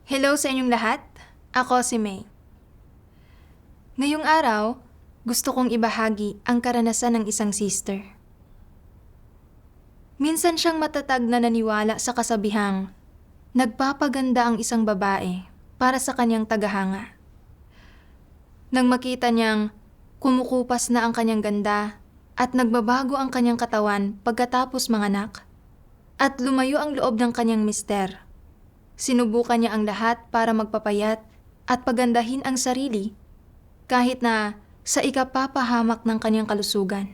Hello sa inyong lahat. Ako si May. Ngayong araw, gusto kong ibahagi ang karanasan ng isang sister. Minsan siyang matatag na naniwala sa kasabihang nagpapaganda ang isang babae para sa kanyang tagahanga. Nang makita niyang kumukupas na ang kanyang ganda at nagbabago ang kanyang katawan pagkatapos manganak at lumayo ang loob ng kanyang mister, sinubukan niya ang lahat para magpapayat at pagandahin ang sarili kahit na sa ikapapahamak ng kanyang kalusugan.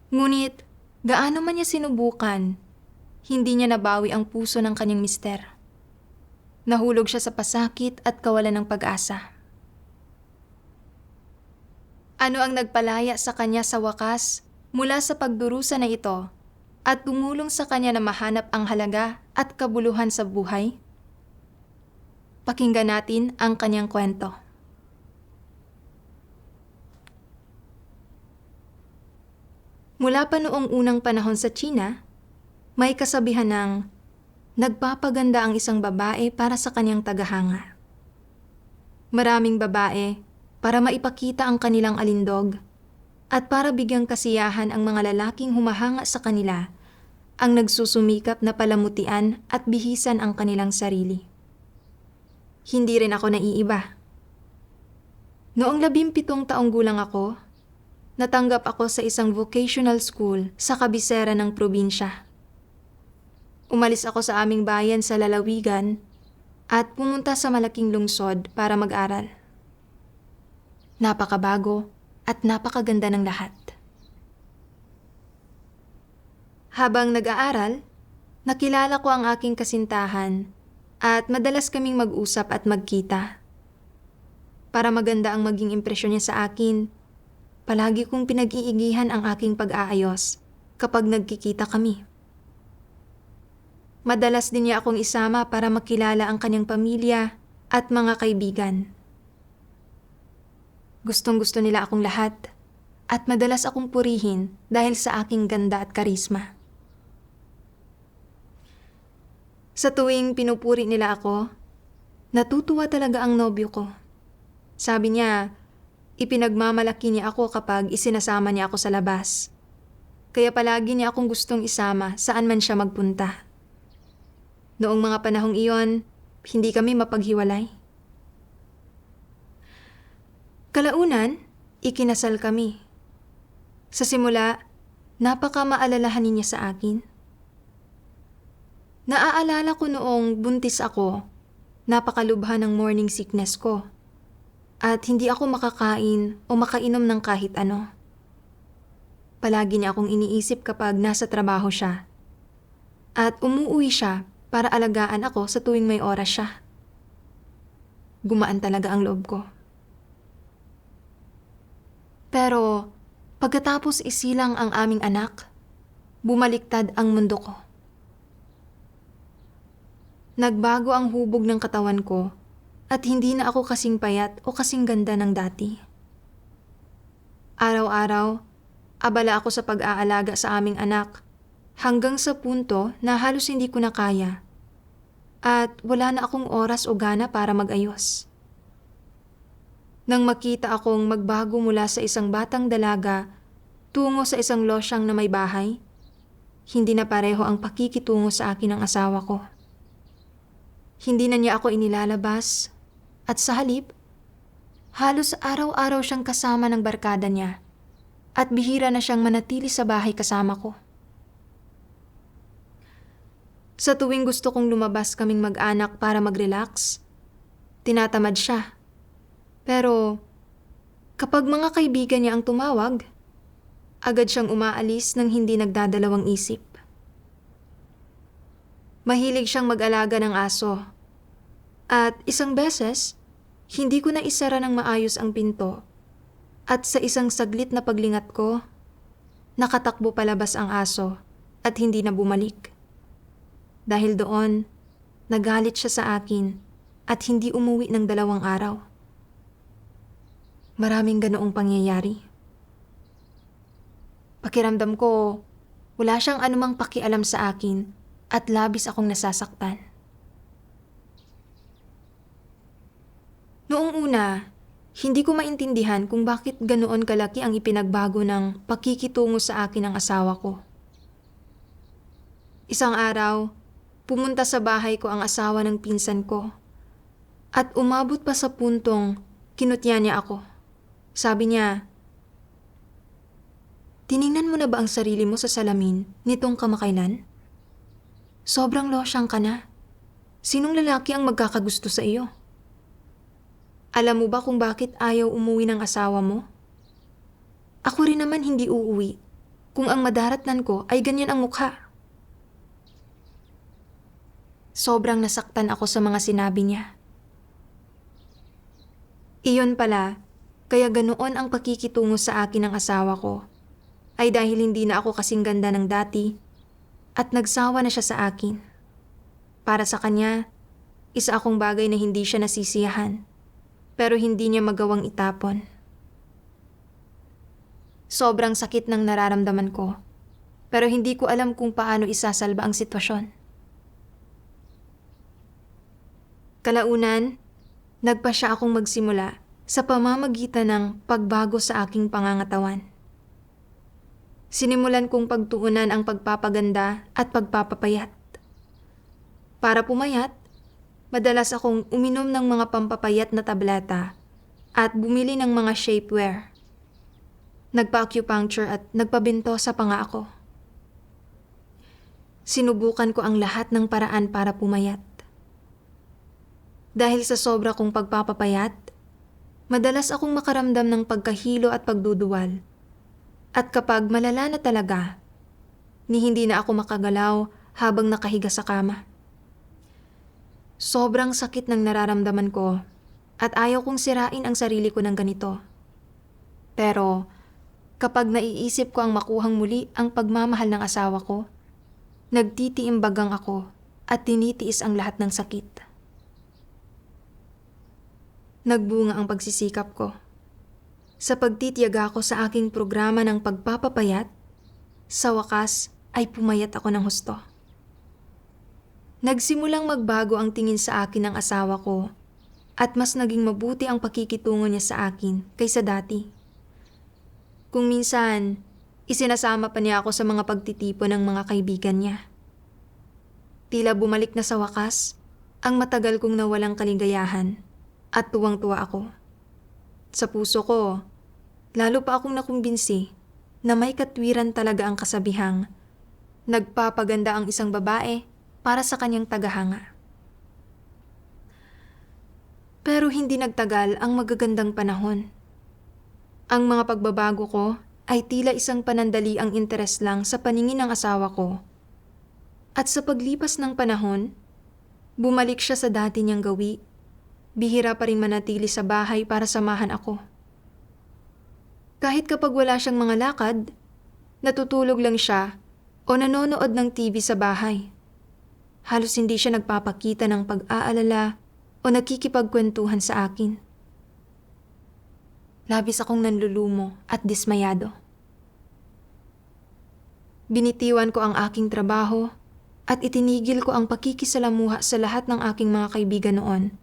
Ngunit gaano man niya sinubukan, hindi niya nabawi ang puso ng kanyang mister. Nahulog siya sa pasakit at kawalan ng pag-asa. Ano ang nagpalaya sa kanya sa wakas mula sa pagdurusa na ito at tumulong sa kanya na mahanap ang halaga at kabuluhan sa buhay? Pakinggan natin ang kanyang kwento. Mula pa noong unang panahon sa China, may kasabihan ng nagpapaganda ang isang babae para sa kanyang tagahanga. Maraming babae para maipakita ang kanilang alindog at para bigyang kasiyahan ang mga lalaking humahanga sa kanila ang nagsusumikap na palamutian at bihisan ang kanilang sarili. Hindi rin ako naiiba. Noong 17 taong gulang ako, natanggap ako sa isang vocational school sa kabisera ng probinsya. Umalis ako sa aming bayan sa lalawigan at pumunta sa malaking lungsod para mag-aral. Napakabago at napakaganda ng lahat. Habang nag-aaral, nakilala ko ang aking kasintahan at madalas kaming mag-usap at magkita. Para maganda ang maging impresyon niya sa akin, palagi kong pinag-iigihan ang aking pag-aayos kapag nagkikita kami. Madalas din niya akong isama para makilala ang kanyang pamilya at mga kaibigan. Gustong-gusto nila akong lahat at madalas akong purihin dahil sa aking ganda at karisma. Sa tuwing pinupuri nila ako, natutuwa talaga ang nobyo ko. Sabi niya, ipinagmamalaki niya ako kapag isinasama niya ako sa labas. Kaya palagi niya akong gustong isama saan man siya magpunta. Noong mga panahong iyon, hindi kami mapaghiwalay. Kalaunan, ikinasal kami. Sa simula, napaka-maalalahanin niya sa akin. Naaalala ko noong buntis ako, napakalubha ng morning sickness ko. At hindi ako makakain o makainom ng kahit ano. Palagi niya akong iniisip kapag nasa trabaho siya. At umuwi siya para alagaan ako sa tuwing may oras siya. Gumaan talaga ang loob ko. Pero pagkatapos isilang ang aming anak, bumaliktad ang mundo ko. Nagbago ang hubog ng katawan ko at hindi na ako kasing payat o kasing ganda ng dati. Araw-araw, abala ako sa pag-aalaga sa aming anak hanggang sa punto na halos hindi ko na kaya at wala na akong oras o gana para mag-ayos. Nang makita akong magbago mula sa isang batang dalaga tungo sa isang losyang na may bahay, hindi na pareho ang pakikitungo sa akin ng asawa ko. Hindi na niya ako inilalabas at sa halip, halos araw-araw siyang kasama ng barkada niya at bihira na siyang manatili sa bahay kasama ko. Sa tuwing gusto kong lumabas kaming mag-anak para mag-relax, tinatamad siya. Pero kapag mga kaibigan niya ang tumawag, agad siyang umaalis nang hindi nagdadalawang isip. Mahilig siyang mag-alaga ng aso. At isang beses, hindi ko na isara ng maayos ang pinto. At sa isang saglit na paglingat ko, nakatakbo palabas ang aso at hindi na bumalik. Dahil doon, nagalit siya sa akin at hindi umuwi ng 2 araw. Maraming ganoong pangyayari. Pakiramdam ko, wala siyang anumang pakialam sa akin at labis akong nasasaktan. Noong una, hindi ko maintindihan kung bakit ganoon kalaki ang ipinagbago ng pakikitungo sa akin ng asawa ko. Isang araw, pumunta sa bahay ko ang asawa ng pinsan ko at umabot pa sa puntong kinutya niya ako. Sabi niya, "Tiningnan mo na ba ang sarili mo sa salamin nitong kamakailan? Sobrang losyang ka na. Sinong lalaki ang magkakagusto sa iyo? Alam mo ba kung bakit ayaw umuwi ng asawa mo? Ako rin naman hindi uuwi kung ang madaratnan ko ay ganyan ang mukha." Sobrang nasaktan ako sa mga sinabi niya. Iyon pala, kaya ganoon ang pakikitungo sa akin ng asawa ko, ay dahil hindi na ako kasing ganda ng dati at nagsawa na siya sa akin. Para sa kanya, isa akong bagay na hindi siya nasisiyahan, pero hindi niya magawang itapon. Sobrang sakit ng nararamdaman ko, pero hindi ko alam kung paano isasalba ang sitwasyon. Kalaunan, nagpasya akong magsimula sa pamamagitan ng pagbago sa aking pangangatawan. Sinimulan kong pagtuunan ang pagpapaganda at pagpapapayat. Para pumayat, madalas akong uminom ng mga pampapayat na tableta at bumili ng mga shapewear. Nagpa-acupuncture at nagpabinto sa panga ako. Sinubukan ko ang lahat ng paraan para pumayat. Dahil sa sobra kong pagpapapayat, madalas akong makaramdam ng pagkahilo at pagduduwal. At kapag malala na talaga, hindi na ako makagalaw habang nakahiga sa kama. Sobrang sakit ng nararamdaman ko at ayaw kong sirain ang sarili ko ng ganito. Pero kapag naiisip ko ang makuhang muli ang pagmamahal ng asawa ko, nagtitiimbagang ako at tinitiis ang lahat ng sakit. Nagbunga ang pagsisikap ko. Sa pagtitiyaga ko sa aking programa ng pagpapapayat, sa wakas ay pumayat ako ng husto. Nagsimulang magbago ang tingin sa akin ng asawa ko at mas naging mabuti ang pakikitungo niya sa akin kaysa dati. Kung minsan, isinasama pa niya ako sa mga pagtitipon ng mga kaibigan niya. Tila bumalik na sa wakas ang matagal kong nawalang kaligayahan. At tuwang-tuwa ako. Sa puso ko, lalo pa akong nakumbinsi na may katwiran talaga ang kasabihang nagpapaganda ang isang babae para sa kanyang tagahanga. Pero hindi nagtagal ang magagandang panahon. Ang mga pagbabago ko ay tila isang panandaliang interes lang sa paningin ng asawa ko. At sa paglipas ng panahon, bumalik siya sa dati niyang gawi. Bihira pa rin manatili sa bahay para samahan ako. Kahit kapag wala siyang mga lakad, natutulog lang siya o nanonood ng TV sa bahay. Halos hindi siya nagpapakita ng pag-aalala o nakikipagkwentuhan sa akin. Labis akong nanlulumo at dismayado. Binitiwan ko ang aking trabaho at itinigil ko ang pakikisalamuha sa lahat ng aking mga kaibigan noon.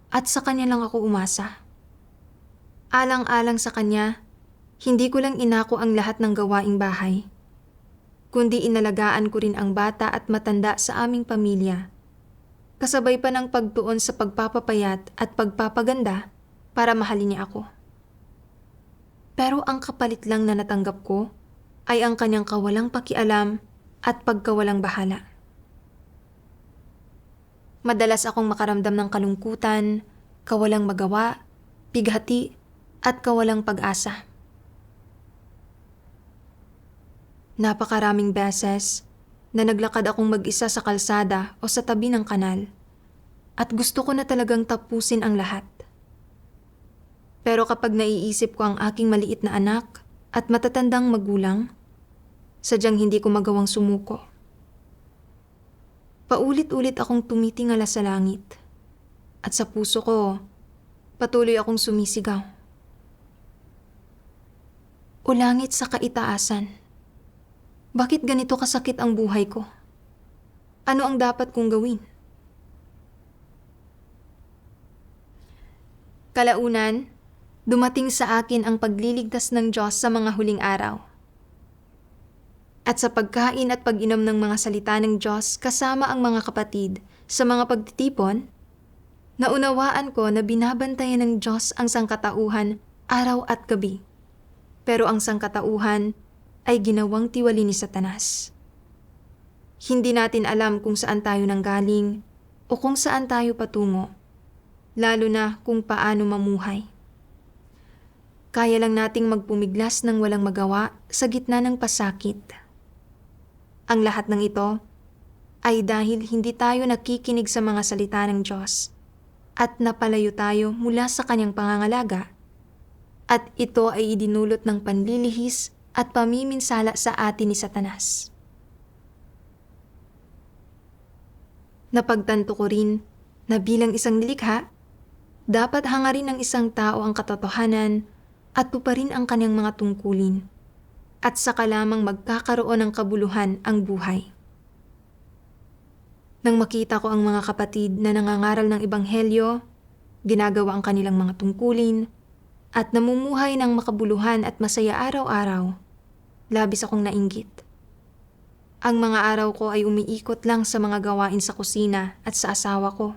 At sa kanya lang ako umasa. Alang-alang sa kanya, hindi ko lang inako ang lahat ng gawaing bahay, kundi inalagaan ko rin ang bata at matanda sa aming pamilya, kasabay pa ng pagtuon sa pagpapapayat at pagpapaganda para mahalin niya ako. Pero ang kapalit lang na natanggap ko ay ang kanyang kawalang pakialam at pagkawalang bahala. Madalas akong makaramdam ng kalungkutan, kawalang magawa, pighati, at kawalang pag-asa. Napakaraming beses na naglakad akong mag-isa sa kalsada o sa tabi ng kanal at gusto ko na talagang tapusin ang lahat. Pero kapag naiisip ko ang aking maliit na anak at matatandang magulang, sadyang hindi ko magawang sumuko. Paulit-ulit akong tumitingala sa langit at sa puso ko, patuloy akong sumisigaw. O langit sa kaitaasan, bakit ganito kasakit ang buhay ko? Ano ang dapat kong gawin? Kalaunan, dumating sa akin ang pagliligtas ng Diyos sa mga huling araw. At sa pagkain at pag-inom ng mga salita ng Diyos kasama ang mga kapatid sa mga pagtitipon, naunawaan ko na binabantayan ng Diyos ang sangkatauhan araw at gabi. Pero ang sangkatauhan ay ginawang tiwali ni Satanas. Hindi natin alam kung saan tayo nanggaling o kung saan tayo patungo, lalo na kung paano mamuhay. Kaya lang nating magpumiglas ng walang magawa sa gitna ng pasakit. Ang lahat ng ito ay dahil hindi tayo nakikinig sa mga salita ng Diyos at napalayo tayo mula sa kanyang pangangalaga. At ito ay idinulot ng panlilihis at pamiminsala sa atin ni Satanas. Napagtanto ko rin na bilang isang nilikha, dapat hangarin ng isang tao ang katotohanan at tuparin ang kanyang mga tungkulin, at saka lamang magkakaroon ng kabuluhan ang buhay. Nang makita ko ang mga kapatid na nangangaral ng ebanghelyo, ginagawa ang kanilang mga tungkulin, at namumuhay ng makabuluhan at masaya araw-araw, labis akong nainggit. Ang mga araw ko ay umiikot lang sa mga gawain sa kusina at sa asawa ko.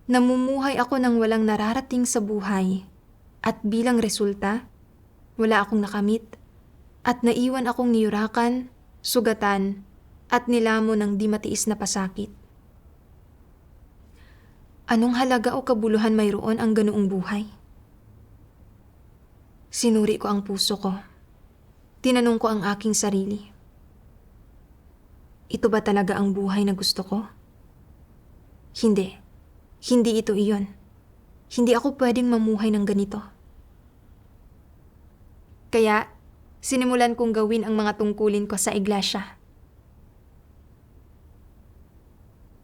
Namumuhay ako ng walang nararating sa buhay, at bilang resulta, wala akong nakamit, at naiwan akong niyurakan, sugatan, at nilamon ng di matiis na pasakit. Anong halaga o kabuluhan mayroon ang ganoong buhay? Sinuri ko ang puso ko. Tinanong ko ang aking sarili. Ito ba talaga ang buhay na gusto ko? Hindi. Hindi ito iyon. Hindi ako pwedeng mamuhay ng ganito. Kaya, sinimulan kong gawin ang mga tungkulin ko sa iglesia.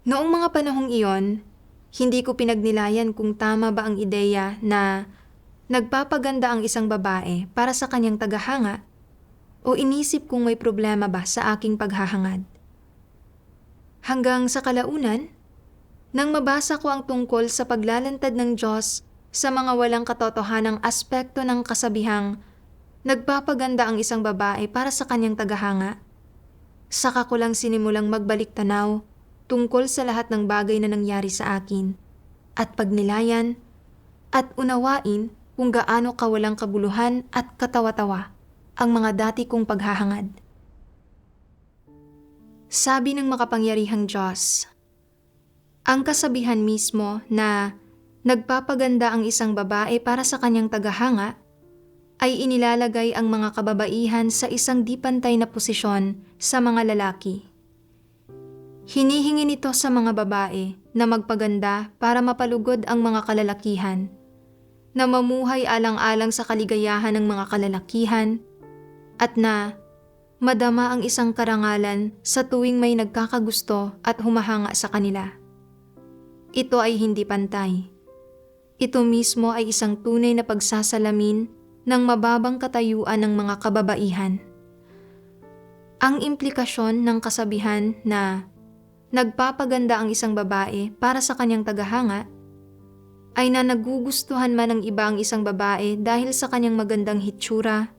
Noong mga panahong iyon, hindi ko pinagnilayan kung tama ba ang ideya na nagpapaganda ang isang babae para sa kanyang tagahanga o inisip kung may problema ba sa aking paghahangad. Hanggang sa kalaunan, nang mabasa ko ang tungkol sa paglalantad ng Diyos sa mga walang katotohanang aspekto ng kasabihang nagpapaganda ang isang babae para sa kanyang tagahanga, saka ko lang sinimulang magbalik tanaw tungkol sa lahat ng bagay na nangyari sa akin at pagnilayan at unawain kung gaano kawalang kabuluhan at katawa-tawa ang mga dati kong paghahangad. Sabi ng makapangyarihang Diyos, ang kasabihan mismo na nagpapaganda ang isang babae para sa kanyang tagahanga ay inilalagay ang mga kababaihan sa isang di pantay na posisyon sa mga lalaki. Hinihingi nito sa mga babae na magpaganda para mapalugod ang mga kalalakihan, na mamuhay alang-alang sa kaligayahan ng mga kalalakihan, at na madama ang isang karangalan sa tuwing may nagkakagusto at humahanga sa kanila. Ito ay hindi pantay. Ito mismo ay isang tunay na pagsasalamin ng mababang katayuan ng mga kababaihan. Ang implikasyon ng kasabihan na nagpapaganda ang isang babae para sa kanyang tagahanga ay na nagugustuhan man ng iba ang isang babae dahil sa kanyang magandang hitsura,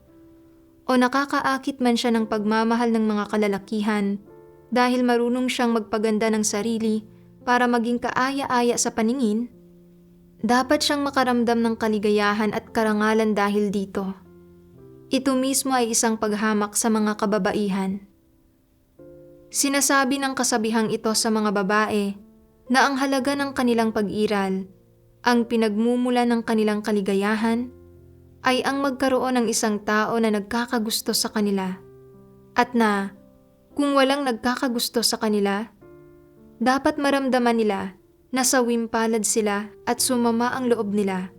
o nakakaakit man siya ng pagmamahal ng mga kalalakihan dahil marunong siyang magpaganda ng sarili para maging kaaya-aya sa paningin, dapat siyang makaramdam ng kaligayahan at karangalan dahil dito. Ito mismo ay isang paghamak sa mga kababaihan. Sinasabi ng kasabihang ito sa mga babae na ang halaga ng kanilang pag-iral, ang pinagmumula ng kanilang kaligayahan, ay ang magkaroon ng isang tao na nagkakagusto sa kanila, at na kung walang nagkakagusto sa kanila, dapat maramdaman nila na sawimpalad sila at sumama ang loob nila,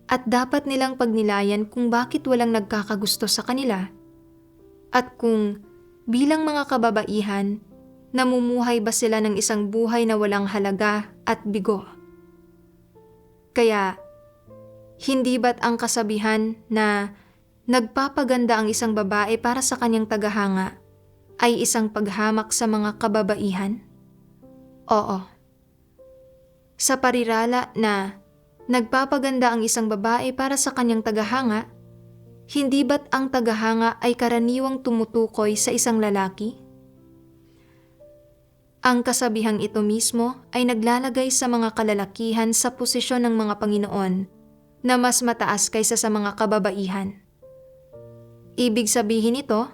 at dapat nilang pagnilayan kung bakit walang nagkakagusto sa kanila, at kung bilang mga kababaihan, namumuhay ba sila ng isang buhay na walang halaga at bigo. Kaya, hindi ba't ang kasabihan na nagpapaganda ang isang babae para sa kanyang tagahanga ay isang paghamak sa mga kababaihan? Oo. Sa parirala na Nagpapaganda ang isang babae para sa kanyang tagahanga, hindi ba't ang tagahanga ay karaniwang tumutukoy sa isang lalaki? Ang kasabihang ito mismo ay naglalagay sa mga kalalakihan sa posisyon ng mga Panginoon na mas mataas kaysa sa mga kababaihan. Ibig sabihin ito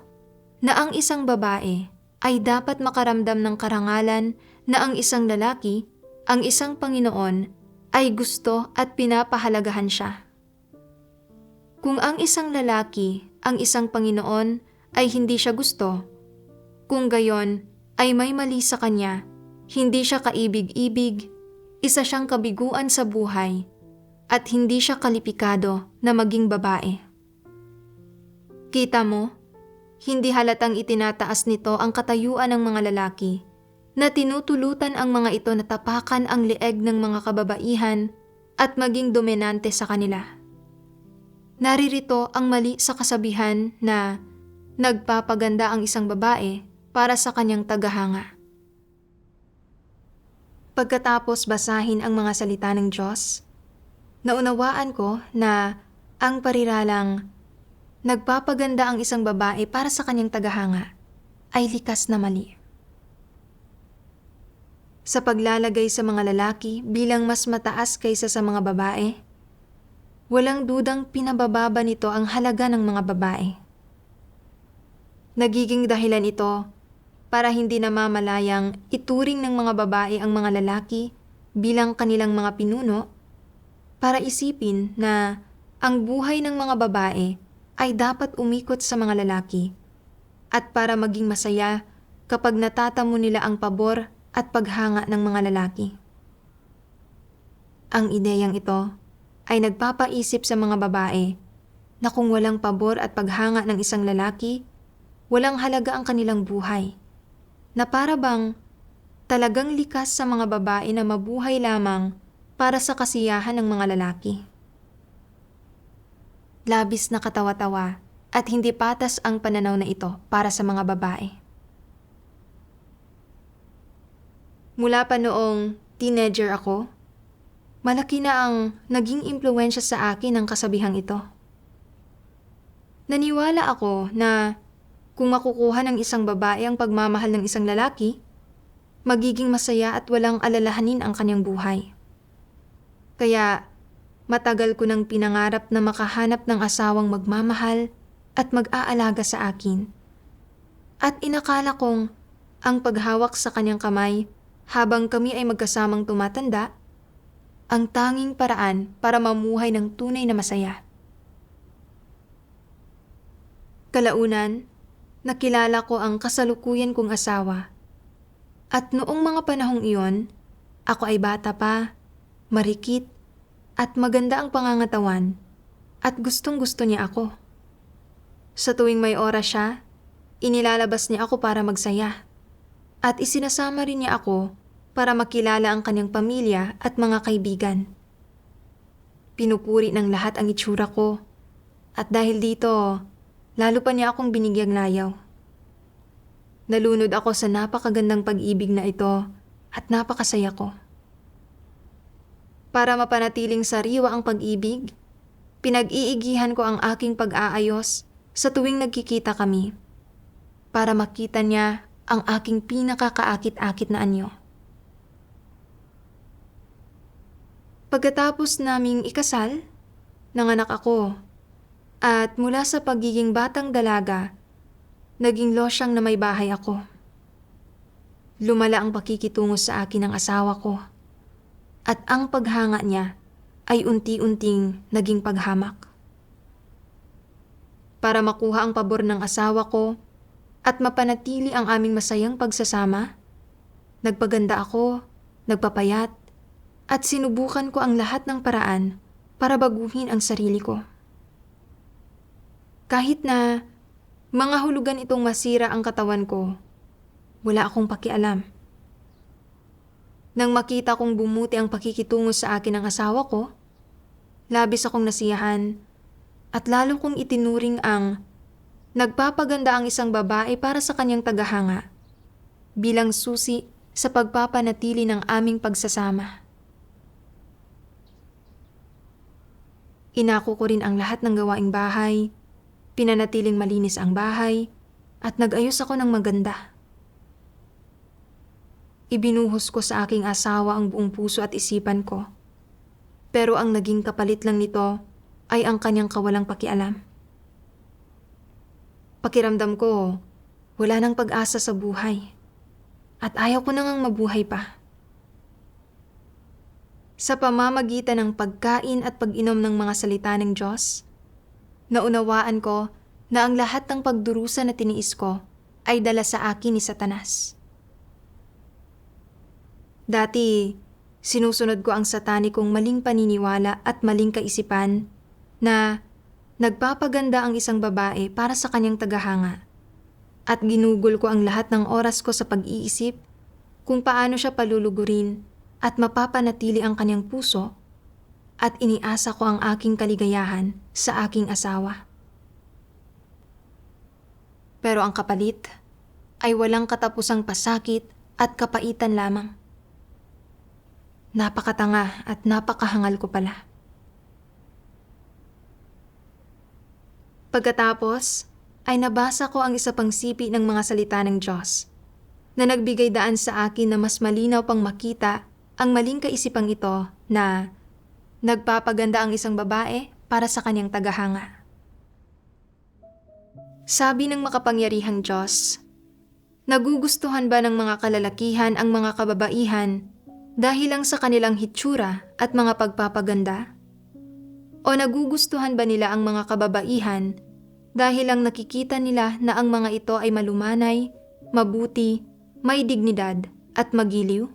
na ang isang babae ay dapat makaramdam ng karangalan na ang isang lalaki, ang isang Panginoon, ay gusto at pinapahalagahan siya. Kung ang isang lalaki, ang isang Panginoon, ay hindi siya gusto, kung gayon ay may mali sa kanya, hindi siya kaibig-ibig, isa siyang kabiguan sa buhay, at hindi siya kalipikado na maging babae. Kita mo, hindi halatang itinataas nito ang katayuan ng mga lalaki, na tinutulutan ang mga ito na tapakan ang leeg ng mga kababaihan at maging dominante sa kanila. Naririto ang mali sa kasabihan na nagpapaganda ang isang babae para sa kanyang tagahanga. Pagkatapos basahin ang mga salita ng Diyos, naunawaan ko na ang pariralang nagpapaganda ang isang babae para sa kanyang tagahanga ay likas na mali. Sa paglalagay sa mga lalaki bilang mas mataas kaysa sa mga babae, walang dudang pinabababa nito ang halaga ng mga babae. Nagiging dahilan ito para hindi namamalayang ituring ng mga babae ang mga lalaki bilang kanilang mga pinuno, para isipin na ang buhay ng mga babae ay dapat umikot sa mga lalaki, at para maging masaya kapag natatamo nila ang pabor at paghanga ng mga lalaki. Ang ideyang ito ay nagpapaisip sa mga babae na kung walang pabor at paghanga ng isang lalaki, walang halaga ang kanilang buhay, na para bang talagang likas sa mga babae na mabuhay lamang para sa kasiyahan ng mga lalaki. Labis na katawa-tawa at hindi patas ang pananaw na ito para sa mga babae. Mula pa noong teenager ako, malaki na ang naging impluwensya sa akin ng kasabihang ito. Naniwala ako na kung makukuha ng isang babae ang pagmamahal ng isang lalaki, magiging masaya at walang alalahanin ang kanyang buhay. Kaya matagal ko nang pinangarap na makahanap ng asawang magmamahal at mag-aalaga sa akin. At inakala kong ang paghawak sa kanyang kamay habang kami ay magkasamang tumatanda, ang tanging paraan para mamuhay ng tunay na masaya. Kalaunan, nakilala ko ang kasalukuyan kong asawa. At noong mga panahong iyon, ako ay bata pa, marikit, at maganda ang pangangatawan, at gustong-gusto niya ako. Sa tuwing may oras siya, inilalabas niya ako para magsaya. At isinasama rin niya ako para makilala ang kanyang pamilya at mga kaibigan. Pinupuri ng lahat ang itsura ko, at dahil dito, lalo pa niya akong binigyang layaw. Nalunod ako sa napakagandang pag-ibig na ito at napakasaya ko. Para mapanatiling sariwa ang pag-ibig, pinag-iigihan ko ang aking pag-aayos sa tuwing nagkikita kami, para makita niya ang aking pinakakaakit-akit na anyo. Pagkatapos naming ikasal, nanganak ako, at mula sa pagiging batang dalaga, naging losyang na may bahay ako. Lumala ang pakikitungo sa akin ng asawa ko, at ang paghanga niya ay unti-unting naging paghamak. Para makuha ang pabor ng asawa ko at mapanatili ang aming masayang pagsasama, nagpaganda ako, nagpapayat, at sinubukan ko ang lahat ng paraan para baguhin ang sarili ko. Kahit na mga hulugan itong masira ang katawan ko, wala akong pakialam. Nang makita kong bumuti ang pakikitungo sa akin ng asawa ko, labis akong nasiyahan at lalo kong itinuring ang nagpapaganda ang isang babae para sa kanyang tagahanga bilang susi sa pagpapanatili ng aming pagsasama. Inako ko rin ang lahat ng gawaing bahay, pinanatiling malinis ang bahay, at nag-ayos ako ng maganda. Ibinuhos ko sa aking asawa ang buong puso at isipan ko. Pero ang naging kapalit lang nito ay ang kanyang kawalang pakialam. Pakiramdam ko, wala nang pag-asa sa buhay. At ayaw ko nang mabuhay pa. Sa pamamagitan ng pagkain at pag-inom ng mga salita ng Diyos, naunawaan ko na ang lahat ng pagdurusa na tiniis ko ay dala sa akin ni Satanas. Dati, sinusunod ko ang satanikong maling paniniwala at maling kaisipan na nagpapaganda ang isang babae para sa kanyang tagahanga at ginugol ko ang lahat ng oras ko sa pag-iisip kung paano siya palulugurin at mapapanatili ang kanyang puso at iniasa ko ang aking kaligayahan sa aking asawa. Pero ang kapalit ay walang katapusang pasakit at kapaitan lamang. Napakatanga at napakahangal ko pala. Pagkatapos ay nabasa ko ang isa pang sipi ng mga salita ng Diyos na nagbigay daan sa akin na mas malinaw pang makita ang maling kaisipang ito na nagpapaganda ang isang babae para sa kanyang tagahanga. Sabi ng makapangyarihang Diyos, nagugustuhan ba ng mga kalalakihan ang mga kababaihan dahil lang sa kanilang hitsura at mga pagpapaganda? O nagugustuhan ba nila ang mga kababaihan dahil lang nakikita nila na ang mga ito ay malumanay, mabuti, may dignidad at magiliw?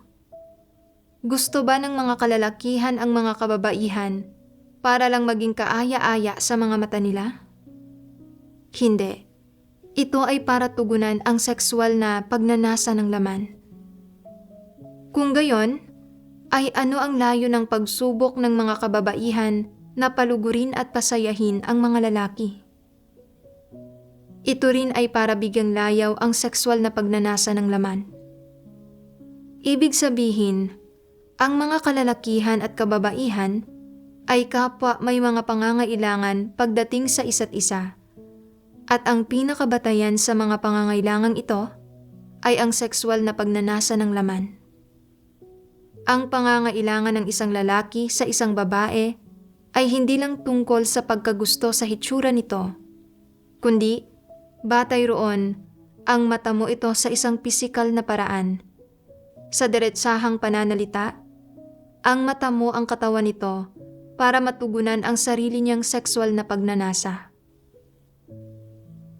Gusto ba ng mga kalalakihan ang mga kababaihan para lang maging kaaya-aya sa mga mata nila? Hindi. Ito ay para tugunan ang sexual na pagnanasa ng laman. Kung gayon, ay ano ang layo ng pagsubok ng mga kababaihan na palugurin at pasayahin ang mga lalaki? Ito rin ay para bigyang layaw ang sexual na pagnanasa ng laman. Ibig sabihin, ang mga kalalakihan at kababaihan ay kapwa may mga pangangailangan pagdating sa isa't isa. At ang pinakabatayan sa mga pangangailangang ito ay ang sexual na pagnanasa ng laman. Ang pangangailangan ng isang lalaki sa isang babae ay hindi lang tungkol sa pagkagusto sa hitsura nito, kundi batay roon ang mata mo ito sa isang pisikal na paraan. Sa diretsahang pananalita, ang mata mo ang katawan nito para matugunan ang sarili niyang sexual na pagnanasa.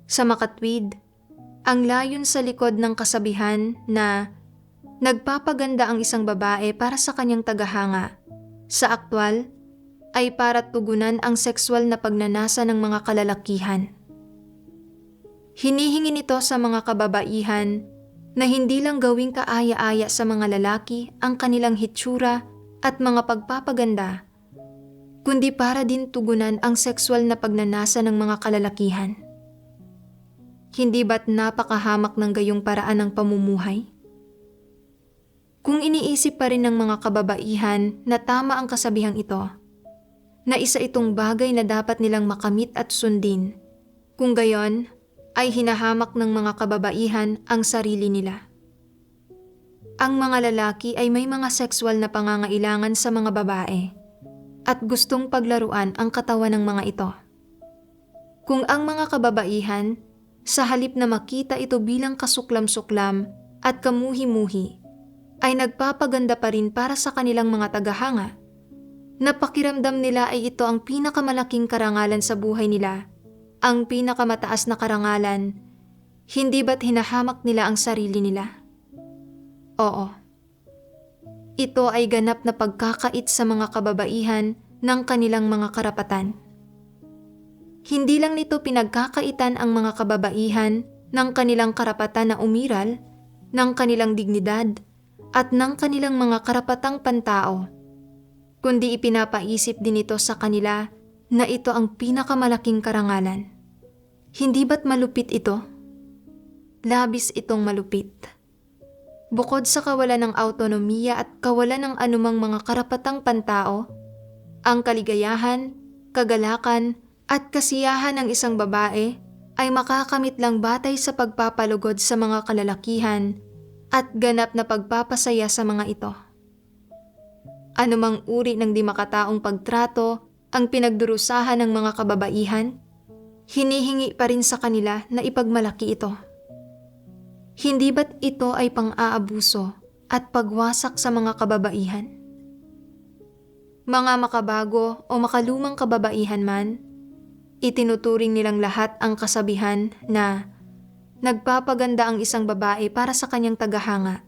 Sa makatwid, ang layon sa likod ng kasabihan na nagpapaganda ang isang babae para sa kanyang tagahanga, sa aktwal ay para tugunan ang sexual na pagnanasa ng mga kalalakihan. Hinihingi nito sa mga kababaihan na hindi lang gawing kaaya-aya sa mga lalaki ang kanilang hitsura at mga pagpapaganda, kundi para din tugunan ang sexual na pagnanasa ng mga kalalakihan. Hindi ba't napakahamak ng gayong paraan ng pamumuhay? Kung iniisip pa rin ng mga kababaihan na tama ang kasabihang ito, na isa itong bagay na dapat nilang makamit at sundin, kung gayon ay hinahamak ng mga kababaihan ang sarili nila. Ang mga lalaki ay may mga sexual na pangangailangan sa mga babae at gustong paglaruan ang katawan ng mga ito. Kung ang mga kababaihan, sa halip na makita ito bilang kasuklam-suklam at kamuhi-muhi, ay nagpapaganda pa rin para sa kanilang mga tagahanga, na pakiramdam nila ay ito ang pinakamalaking karangalan sa buhay nila, ang pinakamataas na karangalan, hindi ba't hinahamak nila ang sarili nila? Oo. Ito ay ganap na pagkakait sa mga kababaihan ng kanilang mga karapatan. Hindi lang nito pinagkakaitan ang mga kababaihan ng kanilang karapatan na umiral, ng kanilang dignidad, at ng kanilang mga karapatang pantao, kundi ipinapaisip din ito sa kanila na ito ang pinakamalaking karangalan. Hindi ba't malupit ito? Labis itong malupit. Bukod sa kawalan ng autonomiya at kawalan ng anumang mga karapatang pantao, ang kaligayahan, kagalakan at kasiyahan ng isang babae ay makakamit lang batay sa pagpapalugod sa mga kalalakihan at ganap na pagpapasaya sa mga ito. Anumang uri ng di makataong pagtrato ang pinagdurusahan ng mga kababaihan, hinihingi pa rin sa kanila na ipagmalaki ito. Hindi ba't ito ay pang-aabuso at pagwasak sa mga kababaihan? Mga makabago o makalumang kababaihan man, itinuturing nilang lahat ang kasabihan na nagpapaganda ang isang babae para sa kanyang tagahanga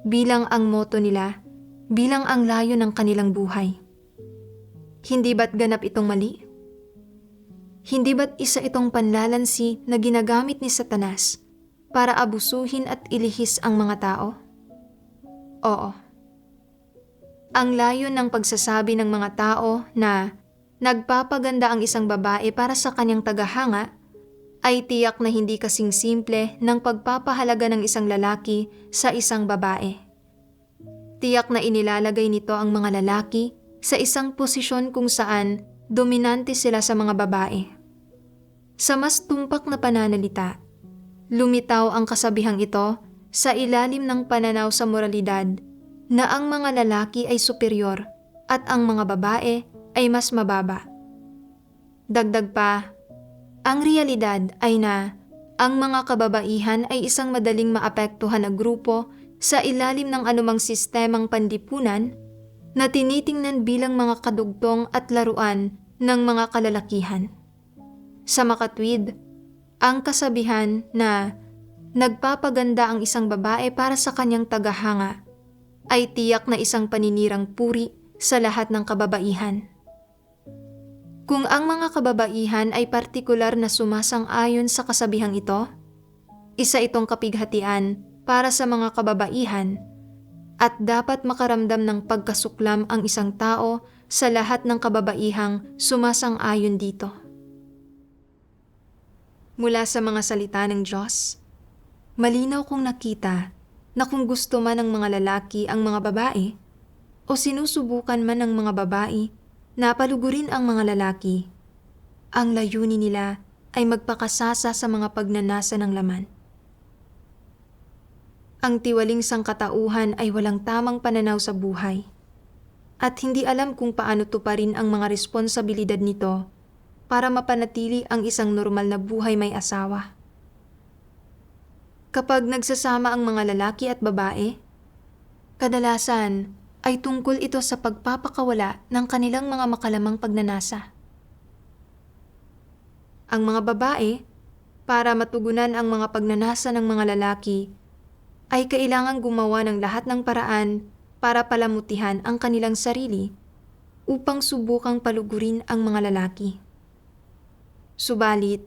bilang ang motto nila, bilang ang layo ng kanilang buhay. Hindi ba't ganap itong mali? Hindi ba't isa itong panlalansi na ginagamit ni Satanas para abusuhin at ilihis ang mga tao? Oo. Ang layo ng pagsasabi ng mga tao na nagpapaganda ang isang babae para sa kanyang tagahanga ay tiyak na hindi kasing simple ng pagpapahalaga ng isang lalaki sa isang babae. Tiyak na inilalagay nito ang mga lalaki sa isang posisyon kung saan dominante sila sa mga babae. Sa mas tumpak na pananalita, lumitaw ang kasabihang ito sa ilalim ng pananaw sa moralidad na ang mga lalaki ay superior at ang mga babae ay mas mababa. Dagdag pa, ang realidad ay na ang mga kababaihan ay isang madaling maapektuhan na grupo sa ilalim ng anumang sistemang panlipunan na tinitingnan bilang mga kadugtong at laruan ng mga kalalakihan. Sa makatwid, ang kasabihan na nagpapaganda ang isang babae para sa kanyang tagahanga ay tiyak na isang paninirang puri sa lahat ng kababaihan. Kung ang mga kababaihan ay partikular na sumasang-ayon sa kasabihang ito, isa itong kapighatian para sa mga kababaihan at dapat makaramdam ng pagkasuklam ang isang tao sa lahat ng kababaihang sumasang-ayon dito. Mula sa mga salita ng Diyos, malinaw kong nakita na kung gusto man ng mga lalaki ang mga babae o sinusubukan man ng mga babae na palugurin ang mga lalaki, ang layunin nila ay magpakasasa sa mga pagnanasa ng laman. Ang tiwaling sangkatauhan ay walang tamang pananaw sa buhay at hindi alam kung paano tuparin ang mga responsibilidad nito para mapanatili ang isang normal na buhay may asawa. Kapag nagsasama ang mga lalaki at babae, kadalasan ay tungkol ito sa pagpapakawala ng kanilang mga makalamang pagnanasa. Ang mga babae, para matugunan ang mga pagnanasa ng mga lalaki, ay kailangang gumawa ng lahat ng paraan para palamutihan ang kanilang sarili upang subukang palugurin ang mga lalaki. Subalit,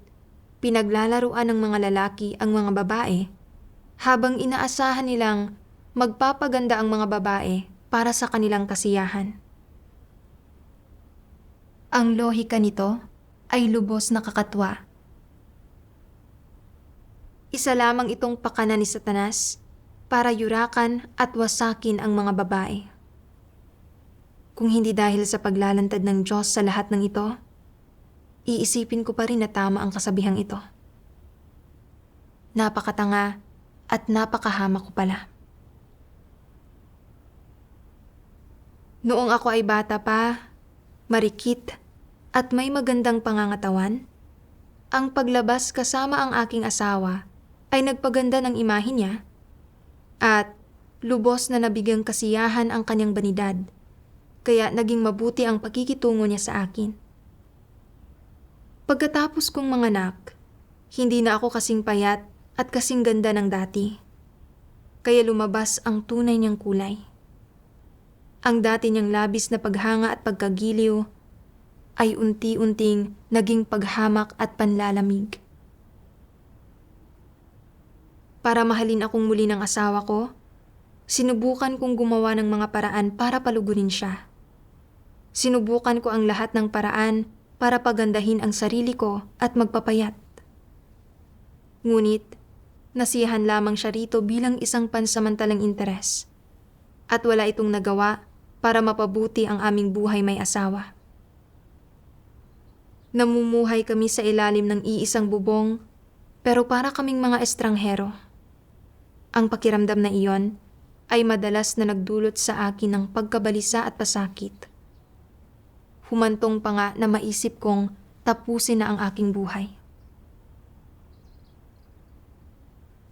pinaglalaruan ng mga lalaki ang mga babae habang inaasahan nilang magpapaganda ang mga babae para sa kanilang kasiyahan. Ang lohika nito ay lubos na kakatwa. Isa lamang itong pakana ni Satanas para yurakan at wasakin ang mga babae. Kung hindi dahil sa paglalantad ng Diyos sa lahat ng ito, iisipin ko pa rin na tama ang kasabihang ito. Napakatanga at napakahama ko pala. Noong ako ay bata pa, marikit at may magandang pangangatawan, ang paglabas kasama ang aking asawa ay nagpaganda ng imahe niya at lubos na nabigyang kasiyahan ang kanyang banidad, kaya naging mabuti ang pakikitungo niya sa akin. Pagkatapos kong manganak, hindi na ako kasing payat at kasing ganda ng dati, kaya lumabas ang tunay niyang kulay. Ang dati niyang labis na paghanga at pagkagiliw ay unti-unting naging paghamak at panlalamig. Para mahalin akong muli ng asawa ko, sinubukan kong gumawa ng mga paraan para palugurin siya. Sinubukan ko ang lahat ng paraan para pagandahin ang sarili ko at magpapayat. Ngunit, nasiyahan lamang siya rito bilang isang pansamantalang interes at wala itong nagawa para mapabuti ang aming buhay may asawa. Namumuhay kami sa ilalim ng iisang bubong, pero para kaming mga estranghero. Ang pakiramdam na iyon ay madalas na nagdulot sa akin ng pagkabalisa at pasakit. Humantong pa nga na maisip kong tapusin na ang aking buhay.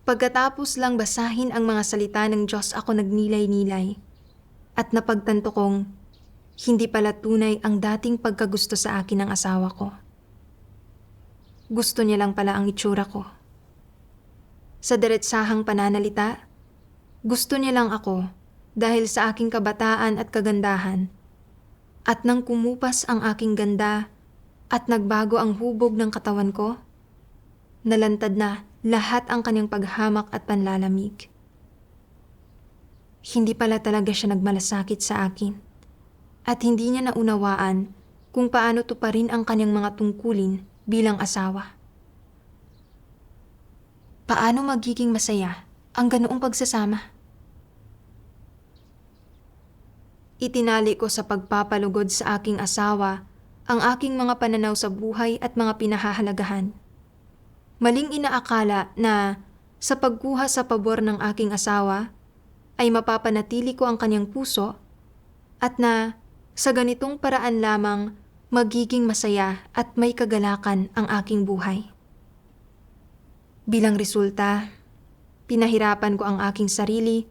Pagkatapos lang basahin ang mga salita ng Diyos, ako nagnilay-nilay at napagtanto kong hindi pala tunay ang dating pagkagusto sa akin ng asawa ko. Gusto niya lang pala ang itsura ko. Sa diretsahang pananalita, gusto niya lang ako dahil sa aking kabataan at kagandahan. At nang kumupas ang aking ganda at nagbago ang hubog ng katawan ko, nalantad na lahat ang kanyang paghamak at panlalamig. Hindi pala talaga siya nagmalasakit sa akin at hindi niya naunawaan kung paano tuparin ang kanyang mga tungkulin bilang asawa. Paano magiging masaya ang ganoong pagsasama? Itinali ko sa pagpapalugod sa aking asawa ang aking mga pananaw sa buhay at mga pinahahalagahan. Maling inaakala na sa pagkuha sa pabor ng aking asawa ay mapapanatili ko ang kanyang puso at na sa ganitong paraan lamang magiging masaya at may kagalakan ang aking buhay. Bilang resulta, pinahirapan ko ang aking sarili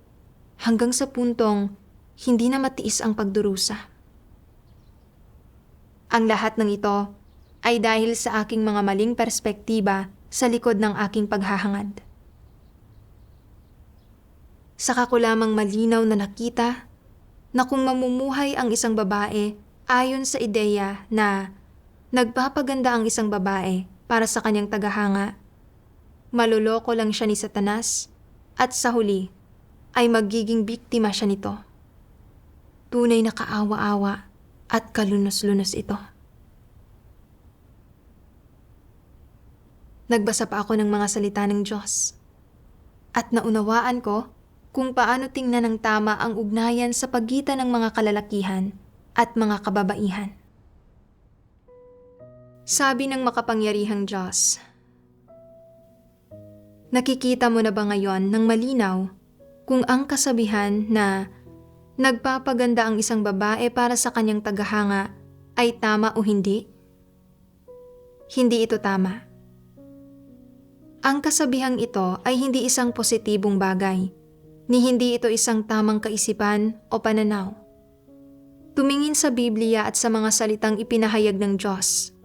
hanggang sa puntong hindi na matiis ang pagdurusa. Ang lahat ng ito ay dahil sa aking mga maling perspektiba sa likod ng aking paghahangad. Saka ko lamang malinaw na nakita na kung mamumuhay ang isang babae ayon sa ideya na nagpapaganda ang isang babae para sa kanyang tagahanga, maluloko lang siya ni Satanas at sa huli ay magiging biktima siya nito. Tunay na kaawa-awa at kalunos-lunos ito. Nagbasa pa ako ng mga salita ng Diyos at naunawaan ko kung paano tingnan ng tama ang ugnayan sa pagitan ng mga kalalakihan at mga kababaihan. Sabi ng makapangyarihang Diyos, nakikita mo na ba ngayon ng malinaw kung ang kasabihan na nagpapaganda ang isang babae para sa kanyang tagahanga ay tama o hindi? Hindi ito tama. Ang kasabihang ito ay hindi isang positibong bagay, ni hindi ito isang tamang kaisipan o pananaw. Tumingin sa Biblia at sa mga salitang ipinahayag ng Diyos.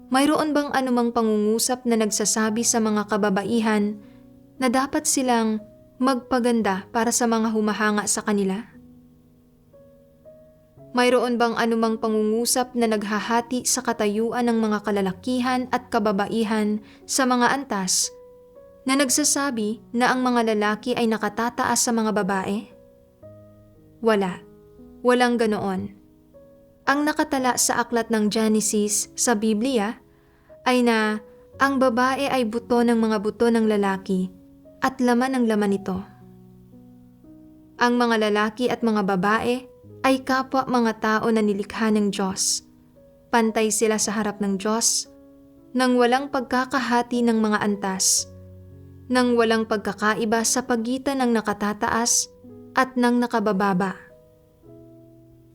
Mayroon bang anumang pangungusap na nagsasabi sa mga kababaihan na dapat silang magpaganda para sa mga humahanga sa kanila? Mayroon bang anumang pangungusap na naghahati sa katayuan ng mga kalalakihan at kababaihan sa mga antas na nagsasabi na ang mga lalaki ay nakatataas sa mga babae? Wala. Walang ganoon. Ang nakatala sa aklat ng Genesis sa Biblia ay na ang babae ay buto ng mga buto ng lalaki at laman ng laman nito. Ang mga lalaki at mga babae ay kapwa mga tao na nilikha ng Diyos. Pantay sila sa harap ng Diyos nang walang pagkakahati ng mga antas, nang walang pagkakaiba sa pagitan ng nakatataas at ng nakabababa.